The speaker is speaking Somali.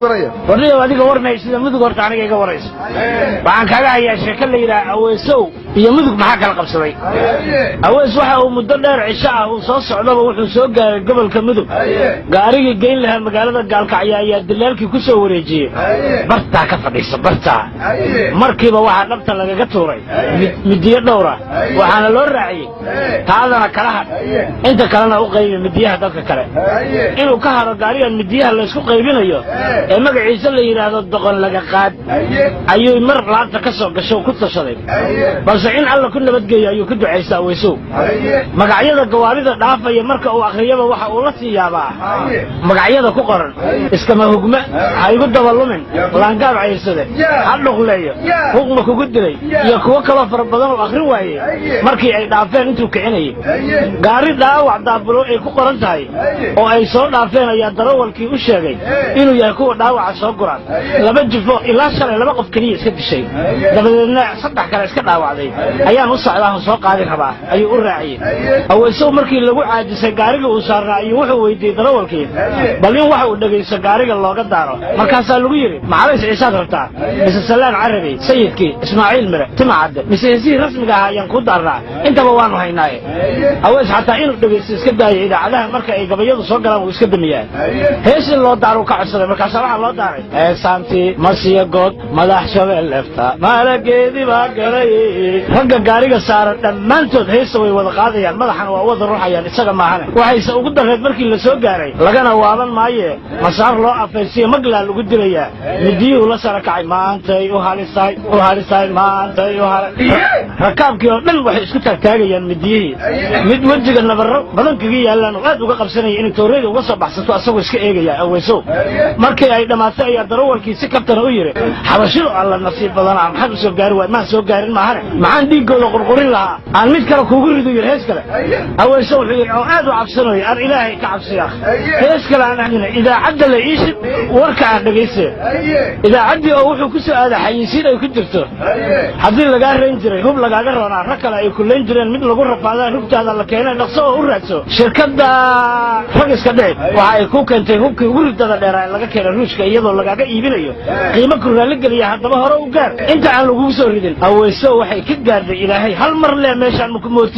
ورني adiga warnay sida mudug horta aniga iga warayso waxaan kaga hayaa sheeko la yiraahdo Aweesow iyo mudug maxaa kala qabsaday Awees waxa uu muddo dheer cisho ah uu soo socdaba wuxuu soo gaaray gobolka mudug gaariga geyn lahaa magaalada Gaalkacyo ayaa dilaalkii ku soo wareejiyay barta ka fadhiiso barta markiiba waxa dhabta lagaga tuuray midiyo dhowr ah waxaana loo raaciyay taadana kala had inta kalena u qaybiyay midiyaha dadka kale inuu ka haro gaariga midiyaha la isku qaybinayo magaciisa la yiraahdo doqon laga qaad ayuu mar laanta ka soo gasho ku tashaday balse in alla ku nabadgeeyo ayuu ku duceeyay Aweesow magacyada gawaarida dhaafaya marka uu akhriyaba waxa uu la siyaabaa magacyada ku qoran iskama hugma ay ugu dabalumin laangaab caysade hadhuqleeyo hugma kugu diray iyo kuwa kale far badan oo akhri waayay markii ay dhaafeen intuu kicinayay gaari dhaawac daabulo ay ku qoran tahay oo ay soo dhaafeen ayaa darawalkii u sheegay inuu yahay kuwa dhaawaca soo guraan laba jifo ilaa shalay laba qof kaliya iska dishay dabadeedna saddex kale iska dhaawacday ayaan u socdaa soo qaadi rabaa ayuu u raaciyay Aweesow markii lagu caajisay gaariga uu saarnaa ayuu wuxuu weydiiyay darawalkii bal in waxa uu dhageyso gaariga looga daaro markaas lagu yiri maxay ciisaad rabtaa mise salaan carabi sayidkii Ismaaciil Mire timacad mise si rasmiga ah ayaan ku daarnaa intaba waanu haynaa Awees xataa inuu dhageysto iska daayay idaacadaha marka ay gabayadu soo galaan uu iska damiyay heesin loo daaro ka codsaday markaas waxa loo daaray saanti masiya god madax shabeel lefta malageedi baa galay ragga gaariga saaran dhamaantood heeso way wada qaadayaan madaxana waa wada ruuxayaan isaga maahane waxayse ugu dareed markii la soo gaaray lagana waaban maaye masaar loo afaysiyo magla lagu dilayaa midiyuu la sarakacay maantay u halisay maantay u hal rakaabkii oo dhan waxay isku taagayaan midiyii mid wajiga nabarro badan kaga yaalaan oo aad uga qabsanayay in tooreeda uga soo baxsato asagoo iska eegaya Aweesow markii ay dhamaatay ayaa darawalkii si kabtan u yiri xabashido alla nasiib badan ah maxaa soo gaari waay ma soo gaarin maahane maxaan dhiigooda qurqurin lahaa aan mid kale kuugu rido yiri hees kale Aweesow wuxuu aad u cabsanayo aan ilaahay ka cabsiyaa hees kale aan ahdina idaacadda la iishid warka aan dhageysay idaacadii oo wuxuu ku soo aaday xayisiin ay ku jirto hadii laga reyn jiray hub lagaaga roonaa rag kale ay ku leen jireen mid lagu rafaadaan hubtaada la keenay dhaqso oo u raadso shirkadda rag iska dheer waxa ay ku keentay hubkii ugu ridada dheer ee laga keenay ruushka iyadoo lagaaga iibinayo qiimo ku raali galiya hadaba hore u gaar inta aan lagu soo ridin Aweesow waxay ka gaarday ilaahay hal mar le meeshaan ku mooti